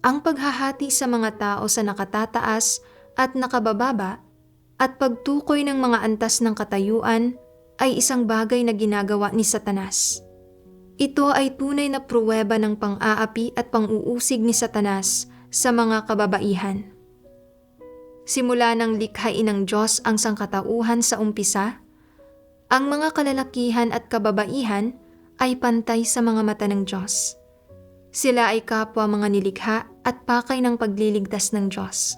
Ang paghahati sa mga tao sa nakatataas at nakabababa at pagtukoy ng mga antas ng katayuan ay isang bagay na ginagawa ni Satanas. Ito ay tunay na pruweba ng pang-aapi at pang-uusig ni Satanas sa mga kababaihan. Simula nang likhain ng Diyos ang sangkatauhan sa umpisa, ang mga kalalakihan at kababaihan ay pantay sa mga mata ng Diyos. Sila ay kapwa mga nilikha at pakay ng pagliligtas ng Diyos.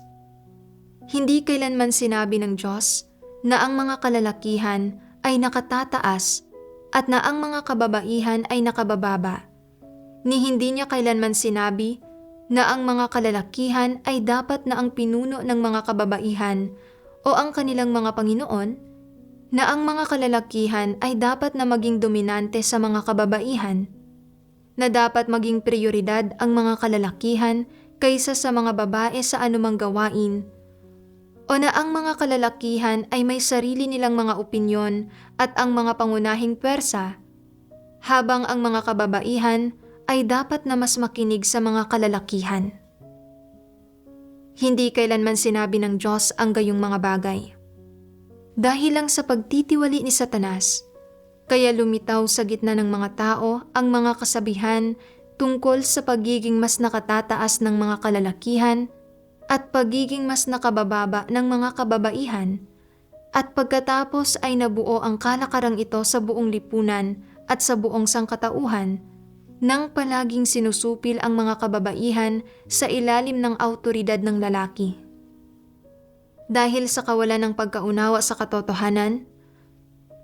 Hindi kailanman sinabi ng Diyos na ang mga kalalakihan ay nakatataas at na ang mga kababaihan ay nakabababa, ni hindi niya kailanman sinabi na ang mga kalalakihan ay dapat na ang pinuno ng mga kababaihan o ang kanilang mga Panginoon, na ang mga kalalakihan ay dapat na maging dominante sa mga kababaihan, na dapat maging prioridad ang mga kalalakihan kaysa sa mga babae sa anumang gawain, O na ang mga kalalakihan ay may sarili nilang mga opinyon at ang mga pangunahing pwersa, habang ang mga kababaihan ay dapat na mas makinig sa mga kalalakihan. Hindi kailanman sinabi ng Diyos ang gayong mga bagay. Dahil lang sa pagtitiwali ni Satanas, kaya lumitaw sa gitna ng mga tao ang mga kasabihan tungkol sa pagiging mas nakatataas ng mga kalalakihan at pagiging mas nakabababa ng mga kababaihan, at pagkatapos ay nabuo ang kalakarang ito sa buong lipunan at sa buong sangkatauhan nang palaging sinusupil ang mga kababaihan sa ilalim ng awtoridad ng lalaki. Dahil sa kawalan ng pagkaunawa sa katotohanan,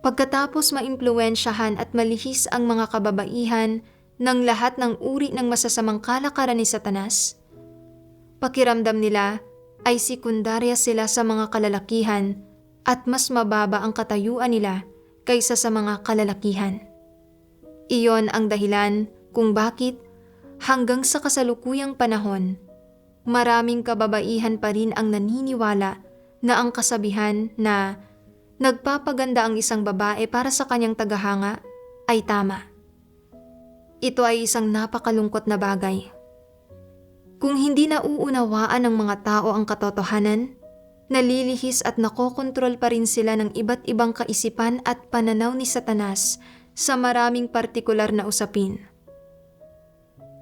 pagkatapos maimpluwensyahan at malihis ang mga kababaihan ng lahat ng uri ng masasamang kalakaran ni Satanas, pakiramdam nila ay sekundarya sila sa mga kalalakihan at mas mababa ang katayuan nila kaysa sa mga kalalakihan. Iyon ang dahilan kung bakit hanggang sa kasalukuyang panahon, maraming kababaihan pa rin ang naniniwala na ang kasabihan na nagpapaganda ang isang babae para sa kanyang tagahanga ay tama. Ito ay isang napakalungkot na bagay. Kung hindi nauunawaan ng mga tao ang katotohanan, nalilihis at nakokontrol pa rin sila ng iba't ibang kaisipan at pananaw ni Satanas sa maraming partikular na usapin.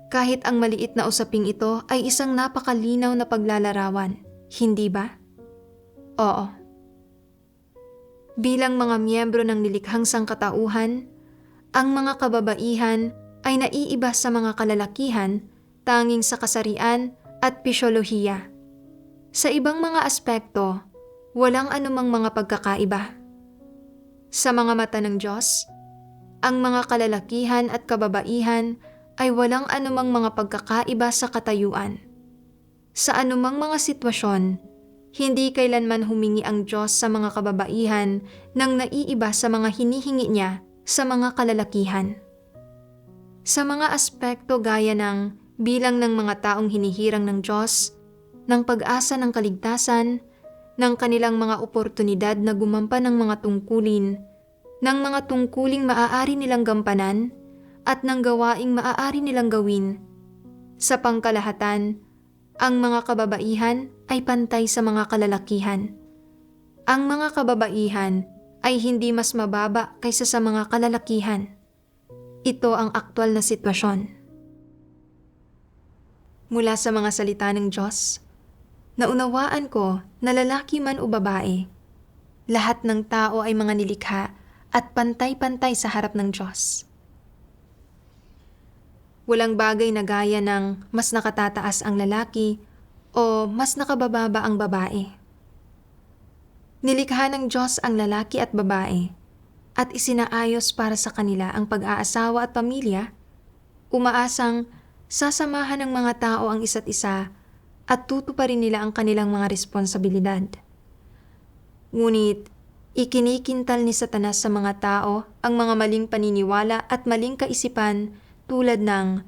Kahit ang maliit na usaping ito ay isang napakalinaw na paglalarawan, hindi ba? Oo. Bilang mga miyembro ng nilikhang sangkatauhan, ang mga kababaihan ay naiiba sa mga kalalakihan tanging sa kasarian at pisyolohiya. Sa ibang mga aspekto, walang anumang mga pagkakaiba. Sa mga mata ng Diyos, ang mga kalalakihan at kababaihan ay walang anumang mga pagkakaiba sa katayuan. Sa anumang mga sitwasyon, hindi kailanman humingi ang Diyos sa mga kababaihan ng naiiba sa mga hinihingi niya sa mga kalalakihan. Sa mga aspekto gaya ng bilang ng mga taong hinihirang ng Diyos, ng pag-asa ng kaligtasan, ng kanilang mga oportunidad na gumampan ng mga tungkulin, ng mga tungkuling maaari nilang gampanan, at ng gawaing maaari nilang gawin. Sa pangkalahatan, ang mga kababaihan ay pantay sa mga kalalakihan. Ang mga kababaihan ay hindi mas mababa kaysa sa mga kalalakihan. Ito ang aktwal na sitwasyon. Mula sa mga salita ng Diyos, naunawaan ko na lalaki man o babae, lahat ng tao ay mga nilikha at pantay-pantay sa harap ng Diyos. Walang bagay na gaya ng mas nakatataas ang lalaki o mas nakabababa ang babae. Nilikha ng Diyos ang lalaki at babae at isinaayos para sa kanila ang pag-aasawa at pamilya, umaasang sasamahan ng mga tao ang isa't isa at tutuparin nila ang kanilang mga responsibilidad. Ngunit, ikinikintal ni Satanas sa mga tao ang mga maling paniniwala at maling kaisipan tulad ng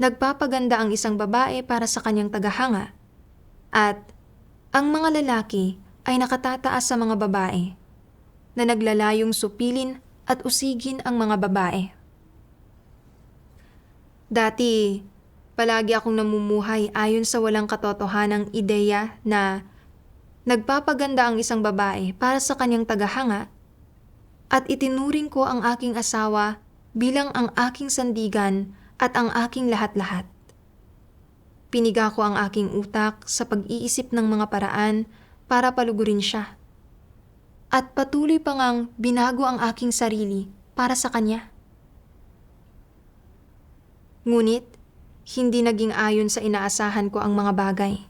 nagpapaganda ang isang babae para sa kanyang tagahanga at ang mga lalaki ay nakatataas sa mga babae na naglalayong supilin at usigin ang mga babae. Dati, palagi akong namumuhay ayon sa walang katotohanang ideya na nagpapaganda ang isang babae para sa kanyang tagahanga at itinuring ko ang aking asawa bilang ang aking sandigan at ang aking lahat-lahat. Piniga ko ang aking utak sa pag-iisip ng mga paraan para palugurin siya. At patuloy pa ngang binago ang aking sarili para sa kanya. Ngunit, hindi naging ayon sa inaasahan ko ang mga bagay.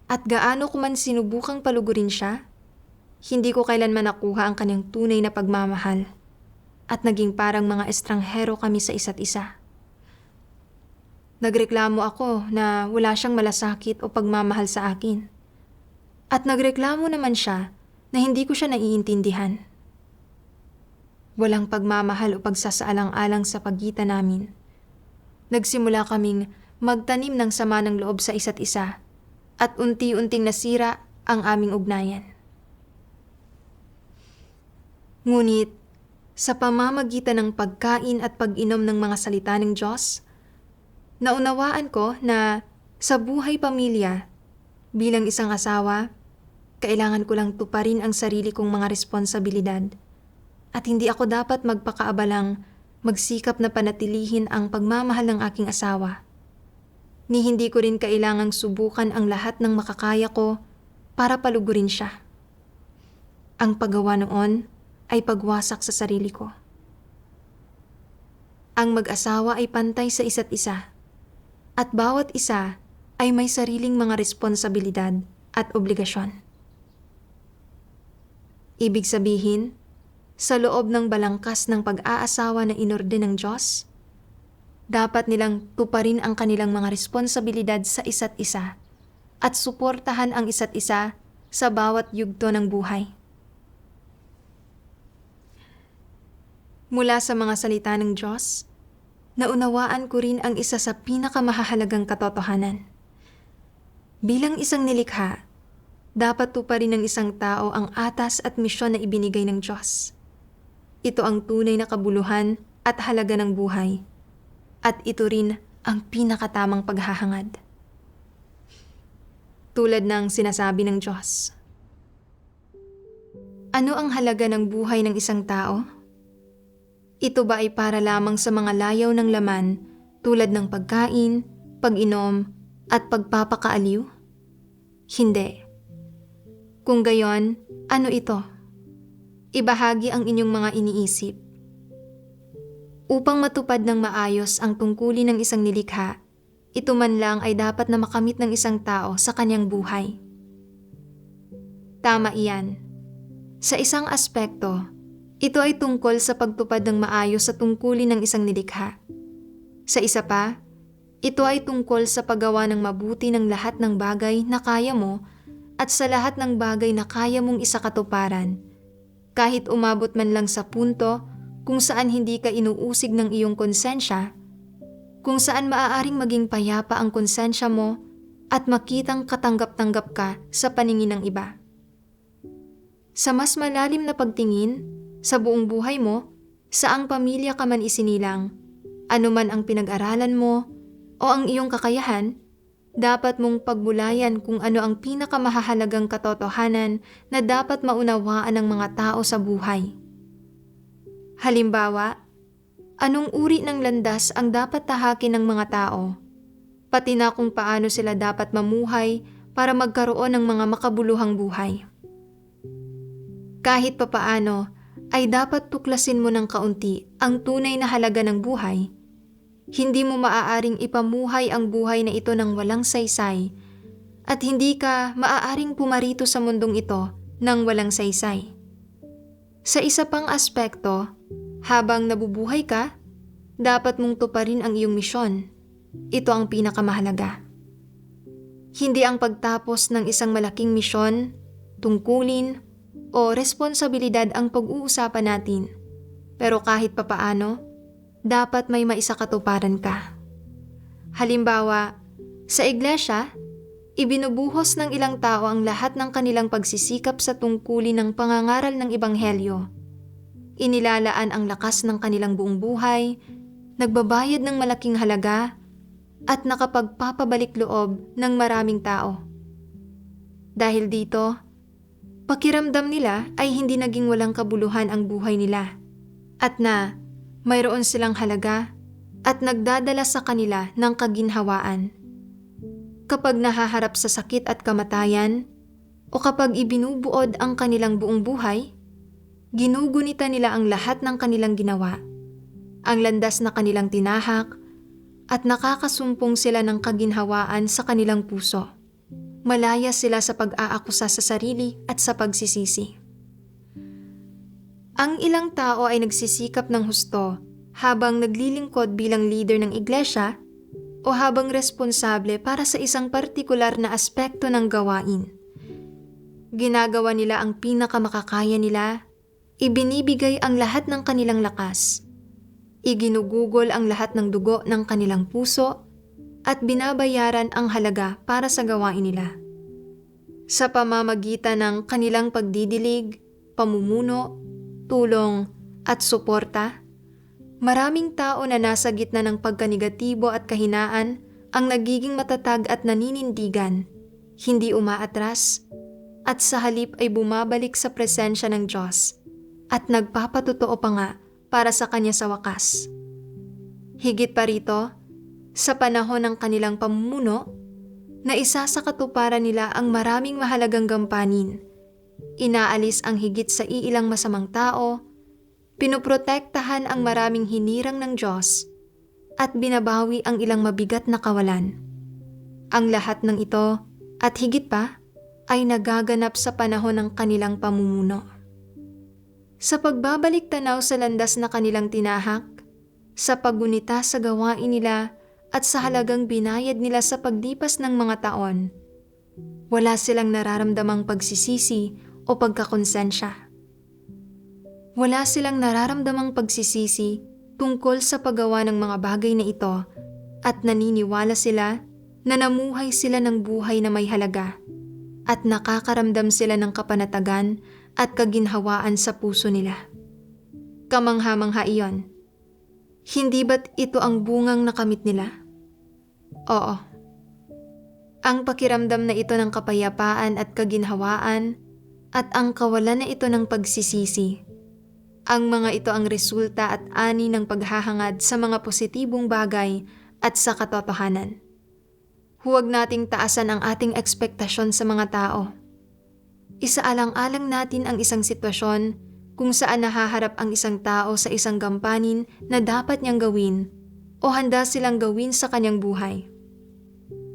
At gaano ko man sinubukang palugurin siya, hindi ko kailanman nakuha ang kanyang tunay na pagmamahal. At naging parang mga estranghero kami sa isa't isa. Nagreklamo ako na wala siyang malasakit o pagmamahal sa akin. At nagreklamo naman siya na hindi ko siya naiintindihan. Walang pagmamahal o pagsasaalang-alang sa pagitan namin. Nagsimula kaming magtanim ng sama ng loob sa isa't isa at unti-unting nasira ang aming ugnayan. Ngunit, sa pamamagitan ng pagkain at pag-inom ng mga salita ng Diyos, naunawaan ko na sa buhay pamilya, bilang isang asawa, kailangan ko lang tuparin ang sarili kong mga responsibilidad at hindi ako dapat magpakaabalang magsikap na panatilihin ang pagmamahal ng aking asawa. Ni hindi ko rin kailangang subukan ang lahat ng makakaya ko para palugurin siya. Ang paggawa noon ay pagwasak sa sarili ko. Ang mag-asawa ay pantay sa isa't isa at bawat isa ay may sariling mga responsibilidad at obligasyon. Ibig sabihin, sa loob ng balangkas ng pag-aasawa na inorde ng Diyos, dapat nilang tuparin ang kanilang mga responsibilidad sa isa't isa at suportahan ang isa't isa sa bawat yugto ng buhay. Mula sa mga salita ng Diyos, naunawaan ko rin ang isa sa pinakamahalagang katotohanan. Bilang isang nilikha, dapat tuparin ng isang tao ang atas at misyon na ibinigay ng Diyos. Ito ang tunay na kabuluhan at halaga ng buhay. At ito rin ang pinakatamang paghahangad. Tulad ng sinasabi ng Diyos. Ano ang halaga ng buhay ng isang tao? Ito ba ay para lamang sa mga layaw ng laman tulad ng pagkain, pag-inom, at pagpapakaaliw? Hindi. Kung gayon, ano ito? Ibahagi ang inyong mga iniisip. Upang matupad ng maayos ang tungkulin ng isang nilikha, ito man lang ay dapat na makamit ng isang tao sa kanyang buhay. Tama iyan. Sa isang aspekto, ito ay tungkol sa pagtupad ng maayos sa tungkulin ng isang nilikha. Sa isa pa, ito ay tungkol sa paggawa ng mabuti ng lahat ng bagay na kaya mo at sa lahat ng bagay na kaya mong isakatuparan, kahit umabot man lang sa punto kung saan hindi ka inuusig ng iyong konsensya, kung saan maaaring maging payapa ang konsensya mo at makitang katanggap-tanggap ka sa paningin ng iba. Sa mas malalim na pagtingin, sa buong buhay mo, saang pamilya ka man isinilang, anuman ang pinag-aralan mo o ang iyong kakayahan, dapat mong pagbulayan kung ano ang pinakamahalagang katotohanan na dapat maunawaan ng mga tao sa buhay. Halimbawa, anong uri ng landas ang dapat tahakin ng mga tao, pati na kung paano sila dapat mamuhay para magkaroon ng mga makabuluhang buhay. Kahit papaano, ay dapat tuklasin mo ng kaunti ang tunay na halaga ng buhay. Hindi mo maaaring ipamuhay ang buhay na ito ng walang saysay at hindi ka maaaring pumarito sa mundong ito ng walang saysay. Sa isa pang aspekto, habang nabubuhay ka, dapat mong tuparin ang iyong misyon. Ito ang pinakamahalaga. Hindi ang pagtapos ng isang malaking misyon, tungkulin, o responsibilidad ang pag-uusapan natin. Pero kahit papaano, dapat may maisakatuparan ka. Halimbawa, sa iglesia, ibinubuhos ng ilang tao ang lahat ng kanilang pagsisikap sa tungkulin ng pangangaral ng Ebanghelyo. Inilalaan ang lakas ng kanilang buong buhay, nagbabayad ng malaking halaga, at nakapagpapabalik loob ng maraming tao. Dahil dito, pakiramdam nila ay hindi naging walang kabuluhan ang buhay nila at na mayroon silang halaga at nagdadala sa kanila ng kaginhawaan. Kapag nahaharap sa sakit at kamatayan o kapag ibinubuod ang kanilang buong buhay, ginugunita nila ang lahat ng kanilang ginawa, ang landas na kanilang tinahak at nakakasumpong sila ng kaginhawaan sa kanilang puso. Malaya sila sa pag-aakusa sa sarili at sa pagsisisi. Ang ilang tao ay nagsisikap ng husto habang naglilingkod bilang leader ng iglesia o habang responsable para sa isang partikular na aspekto ng gawain. Ginagawa nila ang pinakamakakaya nila, ibinibigay ang lahat ng kanilang lakas, iginugugol ang lahat ng dugo ng kanilang puso, at binabayaran ang halaga para sa gawain nila. Sa pamamagitan ng kanilang pagdidilig, pamumuno, tulong at suporta, maraming tao na nasa gitna ng pagkanegatibo at kahinaan ang nagiging matatag at naninindigan, hindi umaatras, at sa halip ay bumabalik sa presensya ng Diyos at nagpapatotoo pa nga para sa Kanya sa wakas. Higit pa rito, sa panahon ng kanilang pamumuno, na isa sa katuparan nila ang maraming mahalagang gampanin. Inaalis ang higit sa iilang masamang tao, pinoprotektahan ang maraming hinirang ng Diyos, at binabawi ang ilang mabigat na kawalan. Ang lahat ng ito, at higit pa, ay nagaganap sa panahon ng kanilang pamumuno. Sa pagbabalik tanaw sa landas na kanilang tinahak, sa paggunita sa gawain nila at sa halagang binayad nila sa paglipas ng mga taon, wala silang nararamdamang pagsisisi o pagkakonsensya. Wala silang nararamdamang pagsisisi tungkol sa paggawa ng mga bagay na ito at naniniwala sila na namuhay sila ng buhay na may halaga at nakakaramdam sila ng kapanatagan at kaginhawaan sa puso nila. Kamangha-mangha iyon. Hindi ba't ito ang bungang nakamit nila? Oo. Ang pakiramdam na ito ng kapayapaan at kaginhawaan at ang kawalan na ito ng pagsisisi. Ang mga ito ang resulta at ani ng paghahangad sa mga positibong bagay at sa katotohanan. Huwag nating taasan ang ating ekspektasyon sa mga tao. Isaalang-alang natin ang isang sitwasyon kung saan nahaharap ang isang tao sa isang gampanin na dapat niyang gawin o handa silang gawin sa kanyang buhay.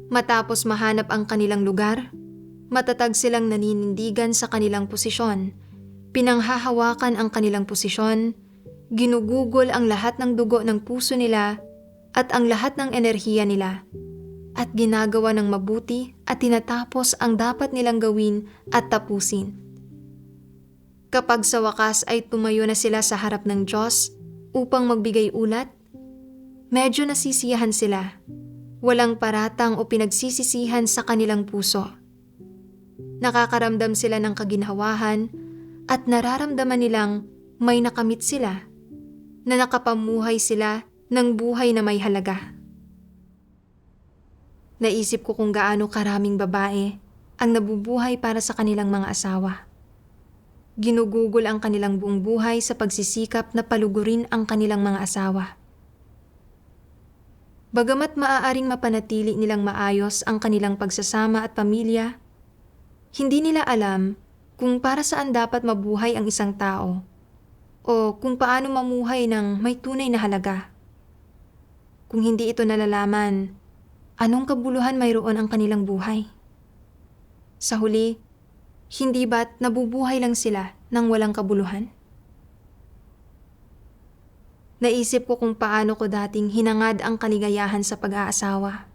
Matapos mahanap ang kanilang lugar, matatag silang naninindigan sa kanilang posisyon, pinanghahawakan ang kanilang posisyon, ginugugol ang lahat ng dugo ng puso nila at ang lahat ng enerhiya nila, at ginagawa ng mabuti at tinatapos ang dapat nilang gawin at tapusin. Kapag sa wakas ay tumayo na sila sa harap ng Diyos upang magbigay ulat, medyo nasisiyahan sila. Walang paratang o pinagsisisihan sa kanilang puso. Nakakaramdam sila ng kaginhawahan at nararamdaman nilang may nakamit sila, na nakapamuhay sila ng buhay na may halaga. Naisip ko kung gaano karaming babae ang nabubuhay para sa kanilang mga asawa. Ginugugol ang kanilang buong buhay sa pagsisikap na palugurin ang kanilang mga asawa. Bagamat maaaring mapanatili nilang maayos ang kanilang pagsasama at pamilya, hindi nila alam kung para saan dapat mabuhay ang isang tao o kung paano mamuhay ng may tunay na halaga. Kung hindi ito nalalaman, anong kabuluhan mayroon ang kanilang buhay? Sa huli, hindi ba't nabubuhay lang sila ng walang kabuluhan? Naisip ko kung paano ko dating hinangad ang kaligayahan sa pag-aasawa.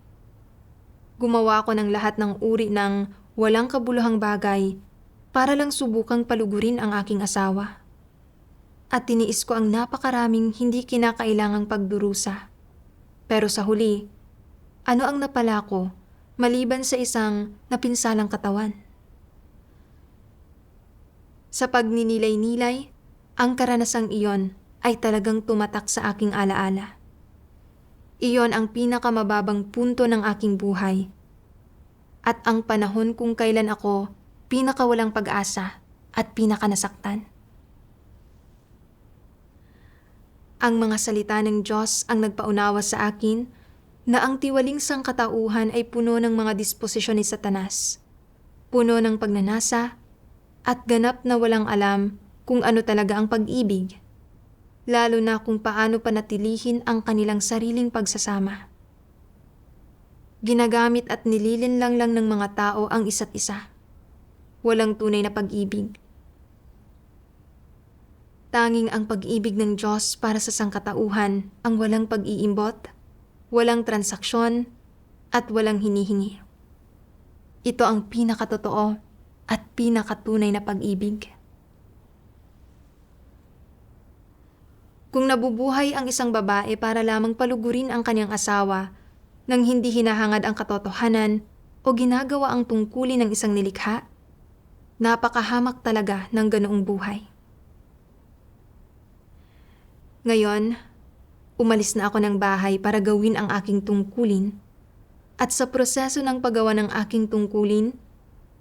Gumawa ko ng lahat ng uri ng walang kabuluhang bagay para lang subukang palugurin ang aking asawa. At tiniis ko ang napakaraming hindi kinakailangang pagdurusa. Pero sa huli, ano ang napala ko maliban sa isang napinsalang katawan? Sa pagninilay-nilay, ang karanasang iyon ay talagang tumatak sa aking alaala. Iyon ang pinakamababang punto ng aking buhay at ang panahon kung kailan ako pinakawalang pag-asa at pinakanasaktan. Ang mga salita ng Diyos ang nagpaunawa sa akin na ang tiwaling sangkatauhan ay puno ng mga disposisyon ni Satanas, puno ng pagnanasa at ganap na walang alam kung ano talaga ang pag-ibig, lalo na kung paano panatilihin ang kanilang sariling pagsasama. Ginagamit at nililinlang lang ng mga tao ang isa't isa. Walang tunay na pag-ibig. Tanging ang pag-ibig ng Diyos para sa sangkatauhan ang walang pag-iimbot, walang transaksyon, at walang hinihingi. Ito ang pinakatotoo at pinakatunay na pag-ibig. Kung nabubuhay ang isang babae para lamang palugurin ang kanyang asawa nang hindi hinahangad ang katotohanan o ginagawa ang tungkulin ng isang nilikha, napakahamak talaga ng ganoong buhay. Ngayon, umalis na ako ng bahay para gawin ang aking tungkulin at sa proseso ng paggawa ng aking tungkulin,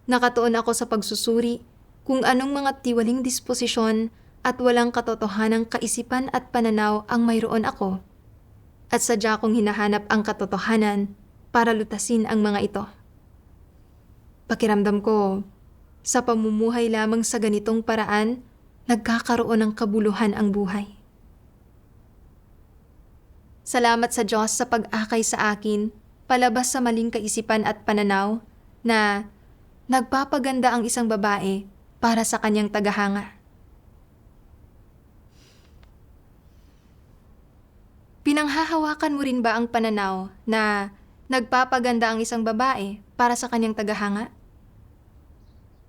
nakatuon ako sa pagsusuri kung anong mga tiwaling disposisyon at walang katotohanang kaisipan at pananaw ang mayroon ako at sadya kong hinahanap ang katotohanan para lutasin ang mga ito. Pakiramdam ko, sa pamumuhay lamang sa ganitong paraan, nagkakaroon ng kabuluhan ang buhay. Salamat sa Diyos sa pag-akay sa akin, palabas sa maling kaisipan at pananaw na nagpapaganda ang isang babae para sa kanyang tagahanga. Pinanghahawakan mo rin ba ang pananaw na nagpapaganda ang isang babae para sa kanyang tagahanga?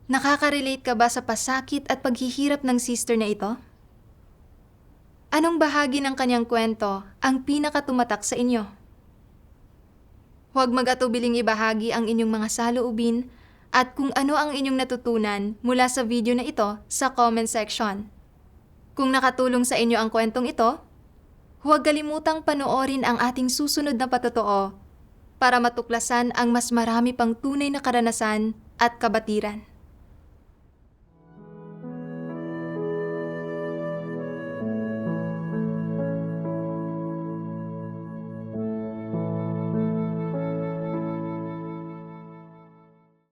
Nakaka-relate ka ba sa pasakit at paghihirap ng sister na ito? Anong bahagi ng kanyang kwento ang pinakatumatak sa inyo? Huwag mag-atubiling ibahagi ang inyong mga saloobin at kung ano ang inyong natutunan mula sa video na ito sa comment section. Kung nakatulong sa inyo ang kwentong ito, huwag kalimutang panoorin ang ating susunod na patotoo para matuklasan ang mas marami pang tunay na karanasan at kabatiran.